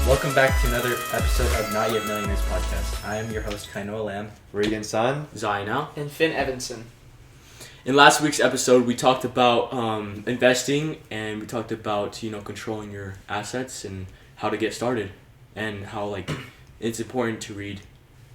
Welcome back to another episode of Not Yet Millionaires podcast. I am your host, Kainoa Lam. Regan Sun. Zaina. And Finn Evanson. In last week's episode, we talked about investing, and we talked about controlling your assets and how to get started, and how it's important to read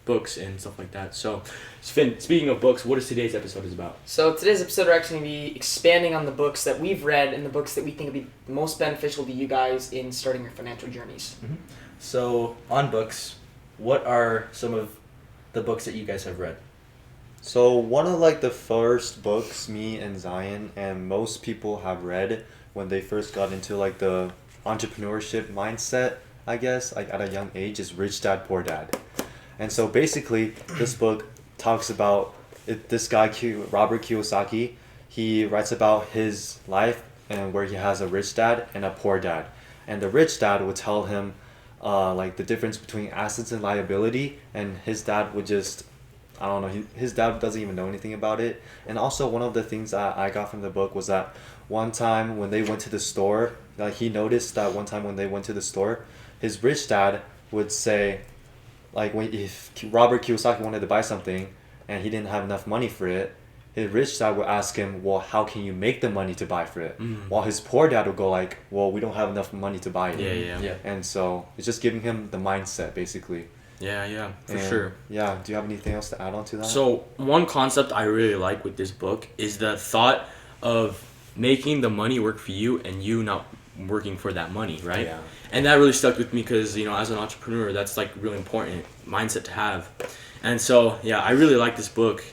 books and stuff like that. So, Finn, speaking of books, what is today's episode is about? So today's episode, we're actually going to be expanding on the books that we've read and the books that we think would be most beneficial to you guys in starting your financial journeys. Mm-hmm. So, on books, what are some of the books that you guys have read? So one of the first books me and Zion and most people have read when they first got into the entrepreneurship mindset, I guess, at a young age, is Rich Dad, Poor Dad. And so basically this book talks about this guy, Robert Kiyosaki. He writes about his life and where he has a rich dad and a poor dad. And the rich dad would tell him the difference between assets and liability, and his dad would just, I don't know, his dad doesn't even know anything about it. And also one of the things that I got from the book was that one time when they went to the store, he noticed that one time when they went to the store, his rich dad would say, if Robert Kiyosaki wanted to buy something and he didn't have enough money for it, his rich dad would ask him, well, how can you make the money to buy for it? Mm. While his poor dad would go well, we don't have enough money to buy it. Yeah. And so it's just giving him the mindset, basically. Yeah, for sure. Yeah, do you have anything else to add on to that? So one concept I really like with this book is the thought of making the money work for you and you not working for that money, right? Yeah. And that really stuck with me because, as an entrepreneur, that's really important mindset to have. And so, I really like this book.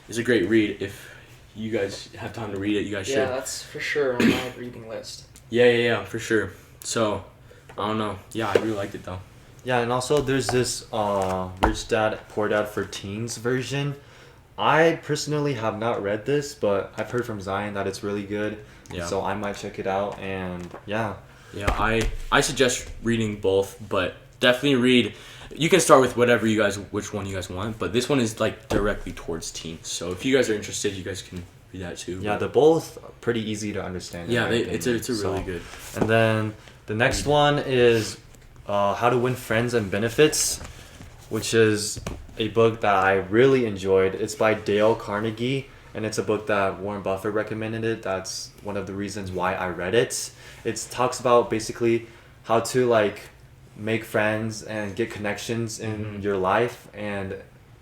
It's a great read. If you guys have time to read it, you guys should. Yeah, that's for sure on my reading list. Yeah, for sure. So, I don't know. Yeah, I really liked it though. Yeah, and also there's this Rich Dad, Poor Dad for Teens version. I personally have not read this, but I've heard from Zion that it's really good. Yeah. So I might check it out, and yeah. Yeah, I suggest reading both, but definitely read. You can start with which one you guys want, but this one is directly towards teens. So if you guys are interested, you guys can read that too. Yeah, they're both pretty easy to understand. Yeah, it's a really good. And then the next one is How to Win Friends and Benefits, which is a book that I really enjoyed. It's by Dale Carnegie, and it's a book that Warren Buffett recommended it. That's one of the reasons why I read it. It talks about basically how to make friends and get connections in your life, and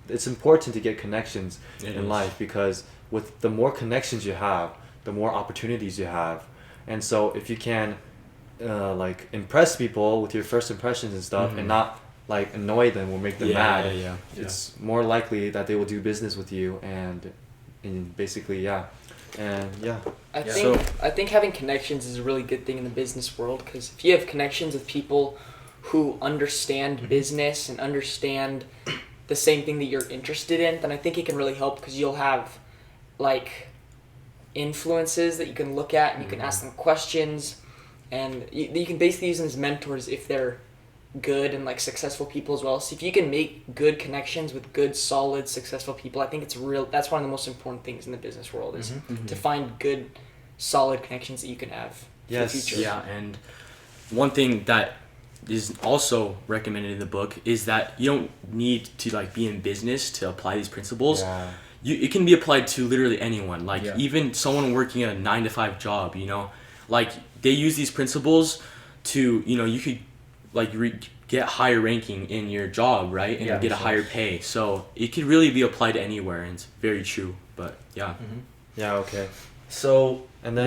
it's important to get connections in life, because with the more connections you have, the more opportunities you have. And so if you can impress people with your first impressions and stuff, and not annoy them or make them mad, it's more likely that they will do business with you, and basically I think having connections is a really good thing in the business world, because if you have connections with people who understand business and understand the same thing that you're interested in, then I think it can really help, because you'll have influences that you can look at and you can ask them questions, and you can basically use them as mentors if they're good and successful people as well. So if you can make good connections with good, solid, successful people, I think that's one of the most important things in the business world, is to find good, solid connections that you can have for the future. Yeah, and one thing that is also recommended in the book is that you don't need to be in business to apply these principles. Yeah. It can be applied to literally anyone, even someone working a 9-to-5 job, they use these principles to, you could get higher ranking in your job, right? And get a higher pay. So it could really be applied to anywhere, and it's very true. But yeah. Yeah, okay. So, and then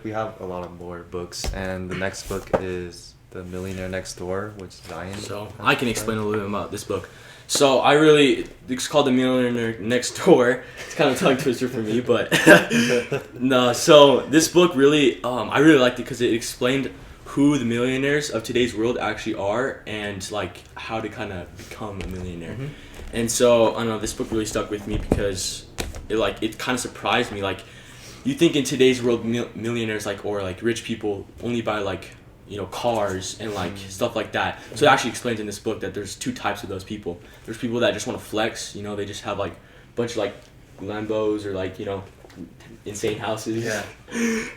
we have a lot of more books, and the next book is The Millionaire Next Door, which Zion. So I can explain a little bit about this book. So it's called The Millionaire Next Door. It's kind of a tongue twister for me, but no. So this book really, I really liked it because it explained who the millionaires of today's world actually are, and how to kind of become a millionaire. And so I don't know, this book really stuck with me because it kind of surprised me. You think in today's world millionaires or rich people only buy cars and stuff like that. So it actually explains in this book that there's two types of those people. There's people that just want to flex, they just have a bunch of Lambos or insane houses. Yeah.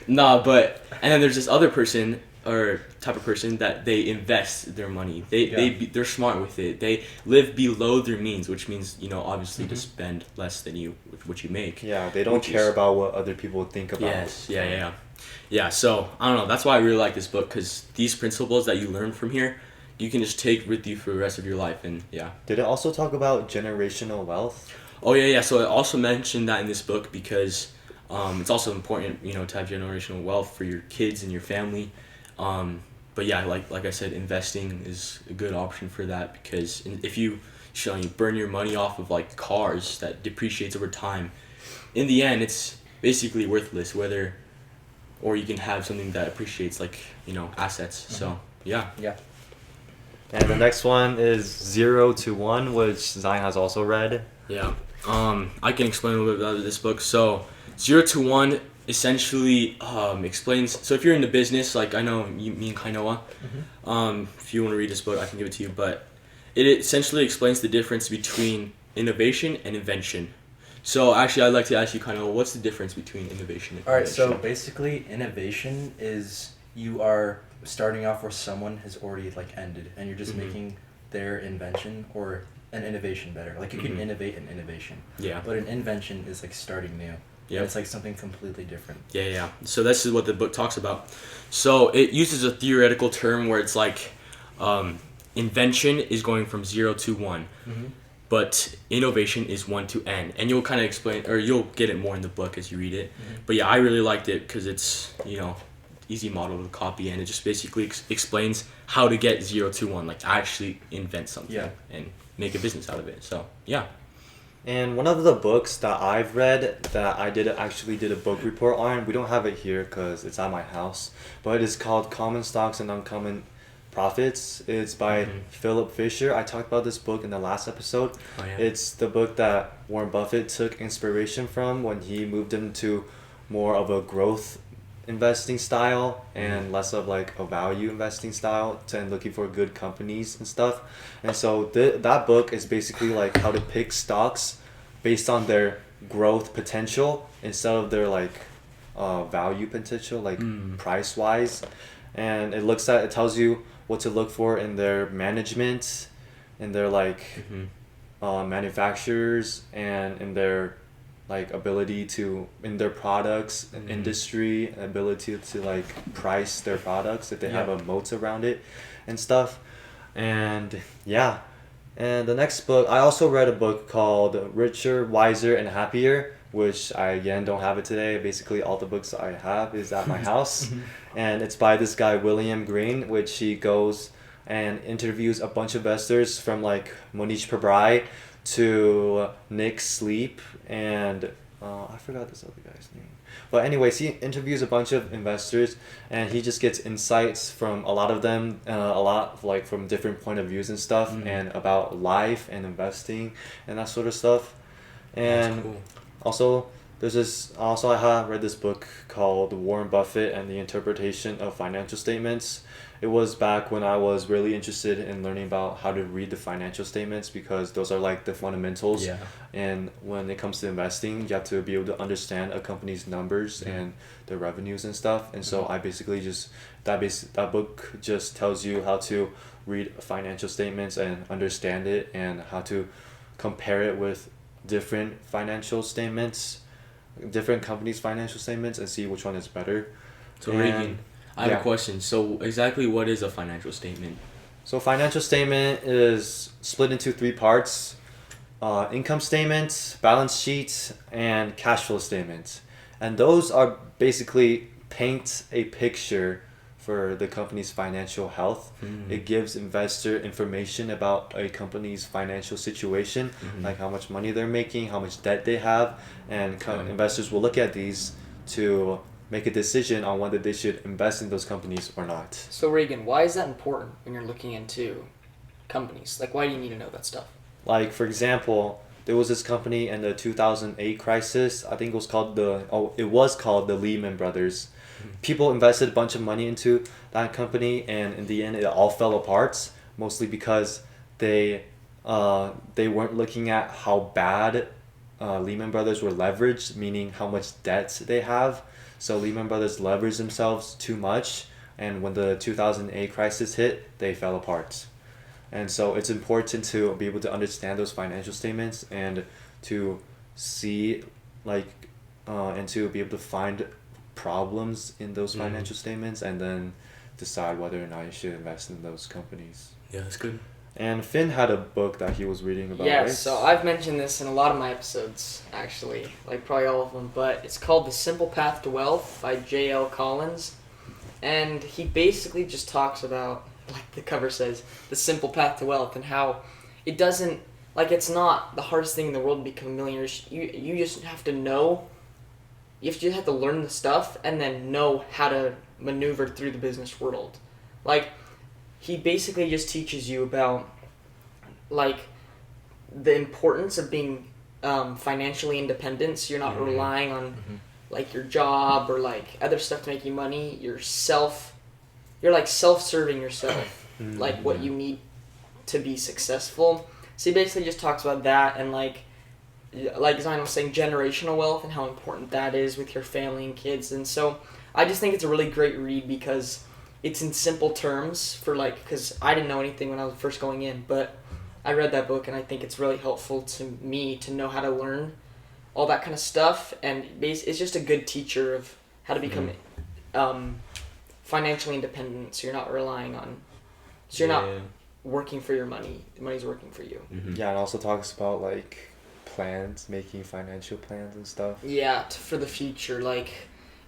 Nah, but and then there's this other person or type of person that they invest their money. They're smart with it. They live below their means, which means obviously to spend less than what you make. Yeah, they don't care about what other people think about. Yes, yeah. So I don't know. That's why I really like this book, because these principles that you learn from here, you can just take with you for the rest of your life. And yeah. Did it also talk about generational wealth? Oh yeah. So I also mentioned that in this book because it's also important, to have generational wealth for your kids and your family. But yeah, like I said, investing is a good option for that, because if you burn your money off of like cars that depreciates over time, in the end it's basically worthless. Or you can have something that appreciates, like assets. So yeah. And the next one is 0 to 1, which Zion has also read. Yeah. I can explain a little bit about this book. So 0 to 1 essentially explains. So if you're into business, like I know me and Kainoa, if you want to read this book, I can give it to you. But it essentially explains the difference between innovation and invention. So actually, I'd like to ask you, Kainoa, what's the difference between innovation and invention? All right. So basically, innovation is you are starting off where someone has already ended, and you're just making their invention or an innovation better. Like you can innovate an innovation. Yeah. But an invention is starting new. Yeah. It's something completely different. Yeah. So this is what the book talks about. So it uses a theoretical term where it's invention is going from 0 to 1, but innovation is 1 to n. And you'll kind of explain, or you'll get it more in the book as you read it. But yeah, I really liked it because it's easy model to copy, and it just basically explains how to get 0 to 1, like actually invent something and make a business out of it. So yeah. And one of the books that I've read that I did a book report on, we don't have it here because it's at my house, but it's called Common Stocks and Uncommon Profits. It's by Philip Fisher. I talked about this book in the last episode. Oh, yeah. It's the book that Warren Buffett took inspiration from when he moved into more of a growth investing style and less of a value investing style, and looking for good companies and stuff. And so that book is basically how to pick stocks based on their growth potential instead of their value potential, price wise. And it tells you what to look for in their management, in their manufacturers, and in their ability to, in their products, industry, ability to price their products if they have a moat around it and stuff. And yeah. And the next book, I also read a book called Richer, Wiser, and Happier, which I again don't have it today. Basically all the books I have is at my house. And it's by this guy William Green, which he goes and interviews a bunch of investors from Monish Pabrai to Nick Sleep, and I forgot this other guy's name. But anyways, he interviews a bunch of investors, and he just gets insights from a lot of them, from different point of views and stuff, and about life and investing and that sort of stuff. And that's cool. Also I have read this book called Warren Buffett and the Interpretation of Financial Statements. It was back when I was really interested in learning about how to read the financial statements, because those are the fundamentals. Yeah. And when it comes to investing, you have to be able to understand a company's numbers and their revenues and stuff. And so I basically that book just tells you how to read financial statements and understand it, and how to compare it with different financial statements, different companies' financial statements, and see which one is better. So Reagan, I have a question. So exactly what is a financial statement? So financial statement is split into 3 parts: income statement, balance sheet, and cash flow statement. And those are basically paint a picture for the company's financial health. It gives investor information about a company's financial situation, like how much money they're making, how much debt they have, and investors will look at these to make a decision on whether they should invest in those companies or not. So Reagan, why is that important when you're looking into companies? Why do you need to know that stuff? For example, there was this company in the 2008 crisis. I think it was called the Lehman Brothers. People invested a bunch of money into that company, and in the end it all fell apart, mostly because they weren't looking at how bad Lehman Brothers were leveraged, meaning how much debt they have. So Lehman Brothers leveraged themselves too much, and when the 2008 crisis hit, they fell apart. And so it's important to be able to understand those financial statements and to see and to be able to find problems in those financial statements, and then decide whether or not you should invest in those companies. Yeah, that's good. And Finn had a book that he was reading about. Yeah, right? so I've mentioned this in a lot of my episodes, actually, like probably all of them, but it's called The Simple Path to Wealth by J.L. Collins. And he basically just talks about, like the cover says, the simple path to wealth, and how it doesn't, like, it's not the hardest thing in the world to become a millionaire. You just have to know, you just have to learn the stuff and then know how to maneuver through the business world. Like, he basically just teaches you about, like, the importance of being financially independent, so you're not relying on like your job or like other stuff to make you money. You're like self-serving yourself, like what you need to be successful. So he basically just talks about that, and like Zion was saying, generational wealth and how important that is with your family and kids. And so I just think it's a really great read because it's in simple terms for like, because I didn't know anything when I was first going in, but I read that book and I think it's really helpful to me to know how to learn all that kind of stuff, and it's just a good teacher of how to become financially independent, so you're not relying on, so you're not working for your money, the money's working for you. Yeah, and also talks about like plans, making financial plans and stuff. Yeah, for the future. Like,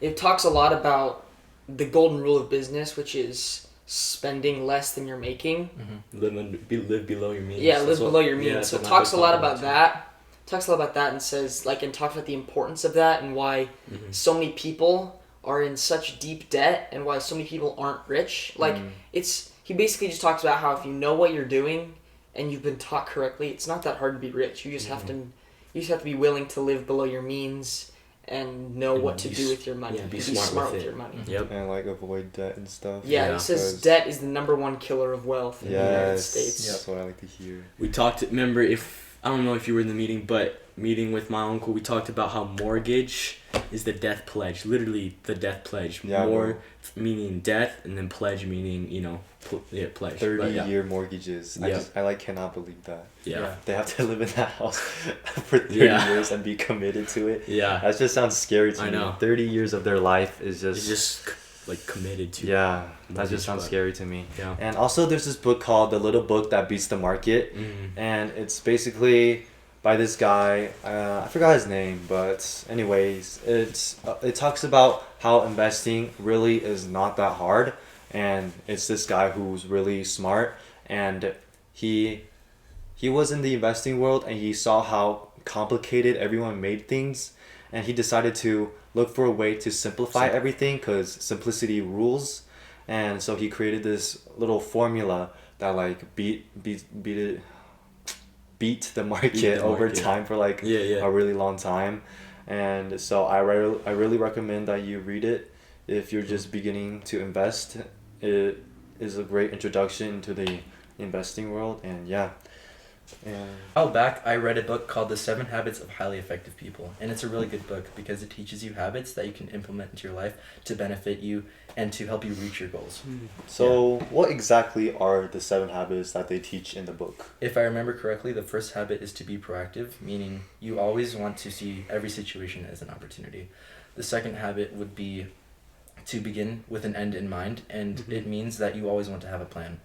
it talks a lot about the golden rule of business, which is spending less than you're making. Live below your means. Yeah, live below your means. Yeah, so it talks a lot about that. Talks a lot about that and says, like, and talks about the importance of that and why so many people are in such deep debt and why so many people aren't rich. Like, he basically just talks about how if you know what you're doing and you've been taught correctly, it's not that hard to be rich. You just have to be willing to live below your means and know what to do with your money. Yeah, be smart with it. your money. Yep. And like avoid debt and stuff. Yeah, he says debt is the #1 killer of wealth in the United States. That's what I like to hear. We talked, remember, I don't know if you were in the meeting, but meeting with my uncle, we talked about how mortgage is the death pledge, literally the death pledge. Yeah, meaning death, and then pledge meaning, pledge. 30-year mortgages. Yeah. I cannot believe that. Yeah. They have to live in that house for 30 years and be committed to it. Yeah. That just sounds scary to me. I know. 30 years of their life is It's just like committed to. Yeah, that just sounds scary to me. Yeah. And also there's this book called The Little Book That Beats the Market. And it's basically by this guy, I forgot his name, but anyways, it talks about how investing really is not that hard, and it's this guy who's really smart, and he was in the investing world and he saw how complicated everyone made things, and he decided to look for a way to simplify everything because simplicity rules. And so he created this little formula that like beat the market over time for like a really long time. And so I really recommend that you read it if you're just beginning to invest. It is a great introduction to the investing world. And yeah. A while back, I read a book called The 7 Habits of Highly Effective People, and it's a really good book because it teaches you habits that you can implement into your life to benefit you and to help you reach your goals. So what exactly are the 7 habits that they teach in the book? If I remember correctly, the first habit is to be proactive, meaning you always want to see every situation as an opportunity. The second habit would be to begin with an end in mind, and it means that you always want to have a plan.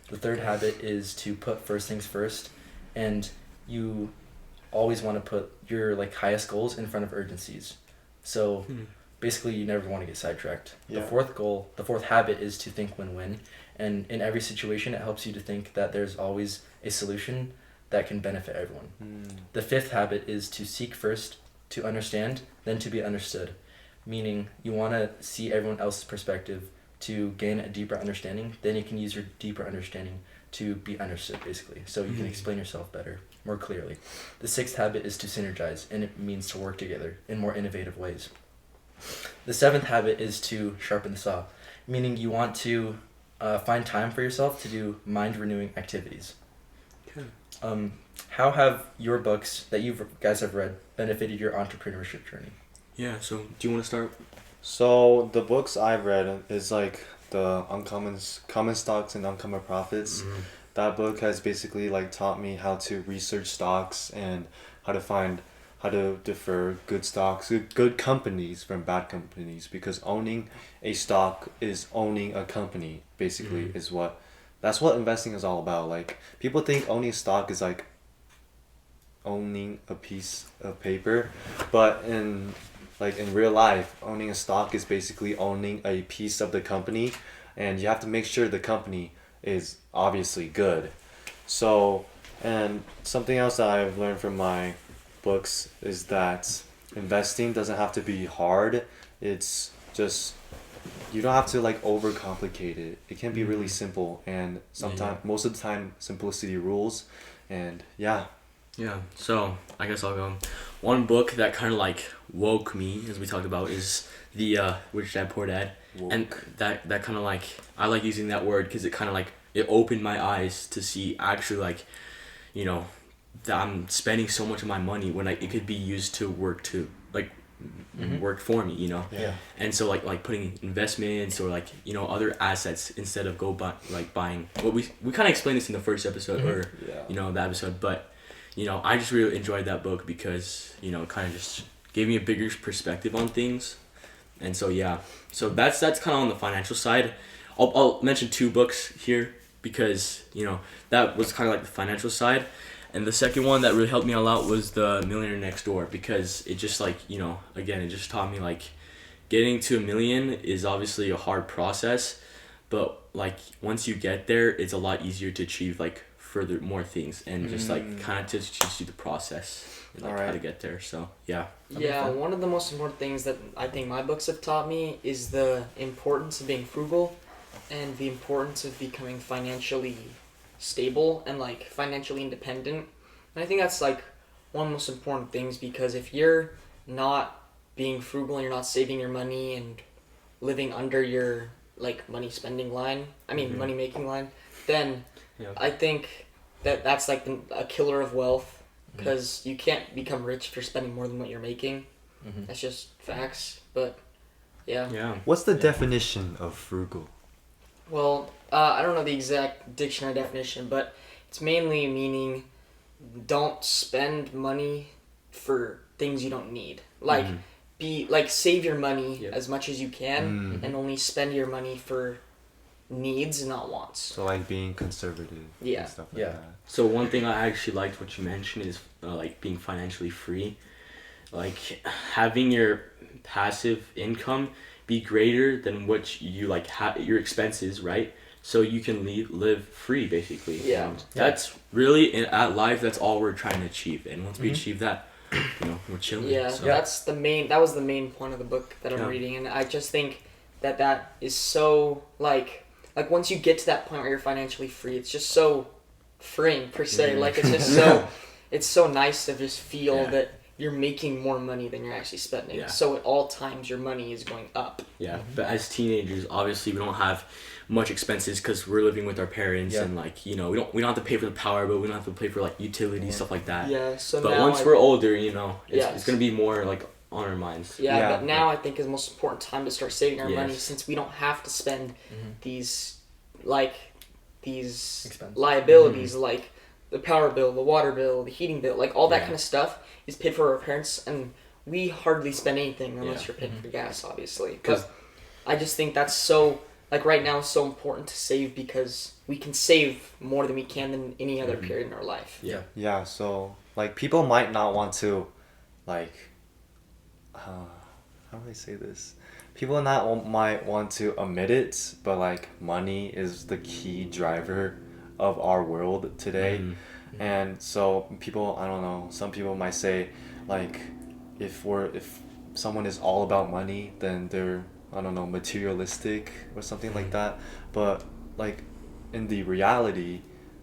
The third habit is to put first things first, and you always want to put your like highest goals in front of urgencies. So basically you never want to get sidetracked. Yeah. The fourth habit is to think win-win, and in every situation it helps you to think that there's always a solution that can benefit everyone. The fifth habit is to seek first, to understand, then to be understood, meaning you want to see everyone else's perspective to gain a deeper understanding, then you can use your deeper understanding to be understood, basically, so you can explain yourself better, more clearly. The sixth habit is to synergize, and it means to work together in more innovative ways. The seventh habit is to sharpen the saw, meaning you want to find time for yourself to do mind-renewing activities. how have your books that you guys have read benefited your entrepreneurship journey? Yeah. So do you want to start? So the books I've read is like the Common Stocks and Uncommon Profits. Mhm. That book has basically like taught me how to research stocks and how to differ good stocks, good companies from bad companies, because owning a stock is owning a company basically Mhm. is what that's what investing is all about. Like people think owning stock is like owning a piece of paper, but in real life, owning a stock is basically owning a piece of the company, and you have to make sure the company is obviously good. So, and something else that I've learned from my books is that investing doesn't have to be hard. It's just you don't have to like overcomplicate it. It can be really Mhm. simple, and Yeah. sometimes most of the time simplicity rules. And yeah. Yeah, so I guess I'll go. One book that kind of like woke me, as we talked about, is the Rich Dad Poor Dad, and Woke. that kind of like I like using that word because it kind of like it opened my eyes to see actually like you know that I'm spending so much of my money when it could be used to work to like Mhm. work for me, you know. Yeah. And so like putting investments or like other assets instead of buying what we kind of explained this in the first episode Mhm. or Yeah. the episode, but I just really enjoyed that book because it kind of just gave me a bigger perspective on things. And so yeah, so that's kind of on the financial side. I'll mention two books here because that was kind of like the financial side. And the second one that really helped me a lot was the Millionaire Next Door, because it just like again, it just taught me like getting to a million is obviously a hard process, but like once you get there, it's a lot easier to achieve like further more things, and just like kind of to teach you the process and like how to Alright. get there. So yeah. That'd be Yeah, fun. one of the most important things that I think my books have taught me is the importance of being frugal and the importance of becoming financially stable and like financially independent. And I think that's like one of the most important things, because if you're not being frugal and you're not saving your money and living under your like money spending line, Mhm. money making line, then Yeah. I think that that's like a killer of wealth, Mhm. because you can't become rich if you're spending more than what you're making. Mhm. That's just facts. But yeah. Yeah. What's the definition of frugal? Well, I don't know the exact dictionary definition, but it's mainly meaning don't spend money for things you don't need. Like Mhm. save your money Yep. as much as you can, and only spend your money for needs, not wants. So like being conservative Yeah. and stuff like Yeah. that. So one thing I actually liked what you mentioned is like being financially free, like having your passive income be greater than what you like your expenses, right? So you can live free basically. Yeah. And that's really at life. That's all we're trying to achieve. And once we Mhm. achieve that, we're chilling. Yeah, So. that's the main. That was the main point of the book that I'm Yeah. reading, and I just think that is so like once you get to that point where you're financially free, it's just so freeing per se. Mhm. Like it's just so it's so nice to just feel Yeah. that you're making more money than you're actually spending. Yeah. So at all times your money is going up. Yeah, but as teenagers, obviously we don't have much expenses because we're living with our parents, Yeah. and like we don't have to pay for the power bill, we don't have to pay for like utilities, stuff like that. Yeah. So But now once we're older, it's Yes. gonna be more like on our minds. yeah, Yeah. but now I think is the most important time to start saving our money, Yes. since we don't have to spend Mhm. these Expenses. liabilities like the power bill, the water bill, the heating bill, like all that Yeah. kind of stuff is paid for our parents, and we hardly spend anything unless Yeah. you're paying Mhm. for gas, obviously. 'Cause- But I just think that's so right now it's so important to save, because we can save more than we can in any other Mhm. period in our life. Yeah. Yeah, so like people might not want to like how do I say this? People might want to admit it, but like money is the key driver of our world today. Mhm. And so people, I don't know, some people might say like if someone is all about money, then they're, I don't know, materialistic or something like that. But like in the reality,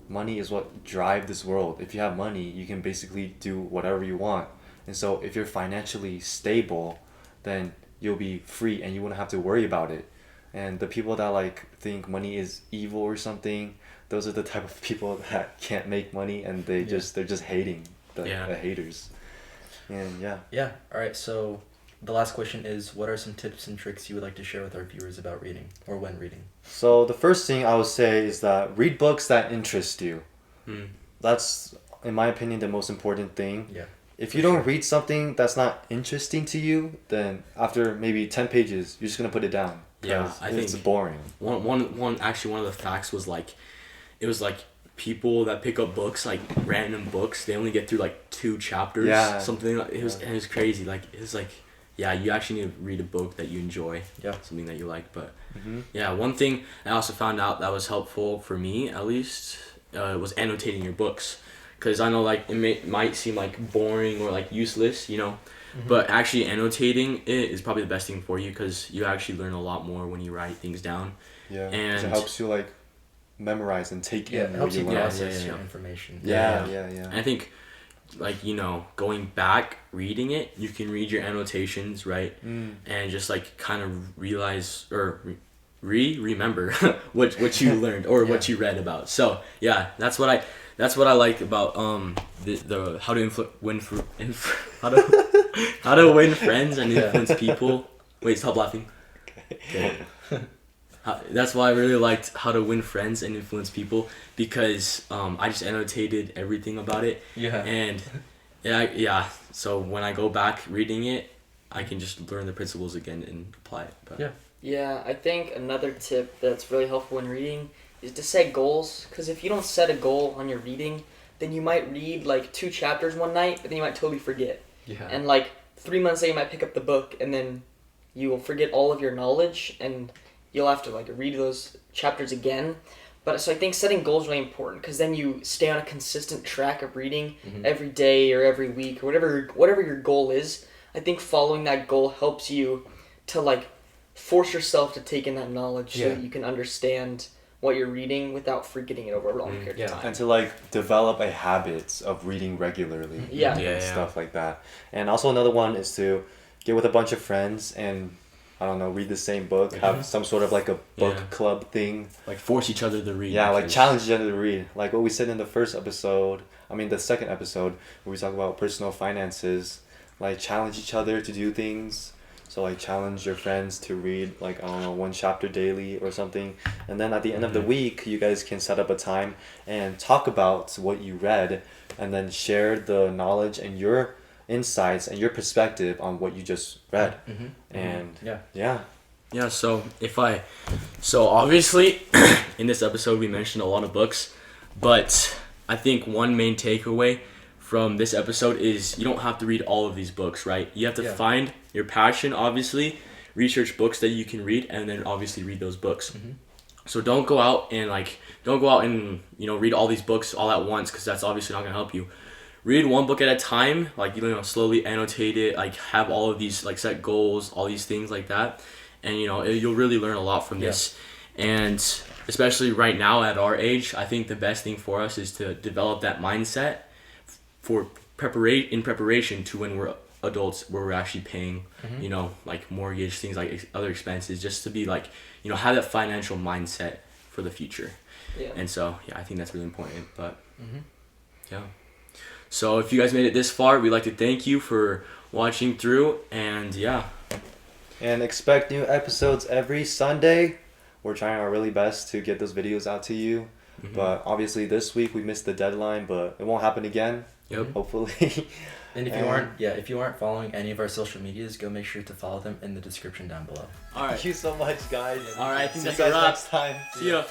money is what drives this world. If you have money, you can basically do whatever you want. And so if you're financially stable, then you'll be free and you won't have to worry about it. And the people that like think money is evil or something, those are the type of people that can't make money and they're just hating the haters. And Yeah. All right. So the last question is, what are some tips and tricks you would like to share with our viewers about reading or when reading? So the first thing I would say is that read books that interest you. That's, in my opinion, the most important thing. Yeah. If you don't read something that's not interesting to you, then after maybe 10 pages, you're just going to put it down. Yeah, I think it's boring. One of the facts was like, it was like people that pick up books, like random books, they only get through like 2 chapters. Yeah. Something like, it was crazy. Like, it was like, yeah, you actually need to read a book that you enjoy. Yeah. Something that you like. But yeah, one thing I also found out that was helpful for me, at least, was annotating your books. Because I know like it might seem like boring or like useless, you know, but actually annotating it is probably the best thing for you because you actually learn a lot more when you write things down. Yeah, and it helps you like memorize and take in it helps you learn. process your information. Yeah. And I think like, you know, going back, reading it, you can read your annotations, right? And just like kind of realize or remember what you learned or what you read about. So yeah, that's what I like about the how to how to win friends and influence people. Wait, stop laughing. Okay. That's why I really liked How to Win Friends and Influence People because I just annotated everything about it. Yeah. And yeah. So when I go back reading it, I can just learn the principles again and apply it. But Yeah, I think another tip that's really helpful when reading is to set goals. Because if you don't set a goal on your reading, then you might read like 2 chapters one night, but then you might totally forget. Yeah. And like 3 months later, you might pick up the book, and then you will forget all of your knowledge, and you'll have to like read those chapters again. But so I think setting goals is really important because then you stay on a consistent track of reading every day or every week or whatever your goal is. I think following that goal helps you to like force yourself to take in that knowledge so that you can understand what you're reading without forgetting it over a long period of time. And to like develop a habit of reading regularly. And stuff like that. And also another one is to get with a bunch of friends and I don't know, read the same book, have some sort of like a book club thing. Like force each other to read. Yeah, like challenge each other to read. Like what we said in the second episode, where we talk about personal finances, like challenge each other to do things. So like challenge your friends to read like, I don't know, 1 chapter daily or something. And then at the end of the week, you guys can set up a time and talk about what you read and then share the knowledge and your insights and your perspective on what you just read. And so obviously in this episode we mentioned a lot of books, but I think one main takeaway from this episode is you don't have to read all of these books, right? You have to find your passion, obviously, research books that you can read, and then obviously read those books. So don't go out and you know, read all these books all at once because that's obviously not going to help you. Read one book at a time, like, you know, slowly annotate it, like have all of these, like set goals, all these things like that. And, you know, you'll really learn a lot from this. And especially right now at our age, I think the best thing for us is to develop that mindset for preparation to when we're adults, where we're actually paying, you know, like mortgage, things like other expenses, just to be like, you know, have that financial mindset for the future. And so, yeah, I think that's really important. But, so if you guys made it this far, we'd like to thank you for watching through, and and expect new episodes every Sunday. We're trying our really best to get those videos out to you. But obviously this week we missed the deadline, but it won't happen again. Hopefully. And if you aren't following any of our social medias, go make sure to follow them in the description down below. Thank you so much, guys. All right, I think See that's you guys a wrap. next time. See ya.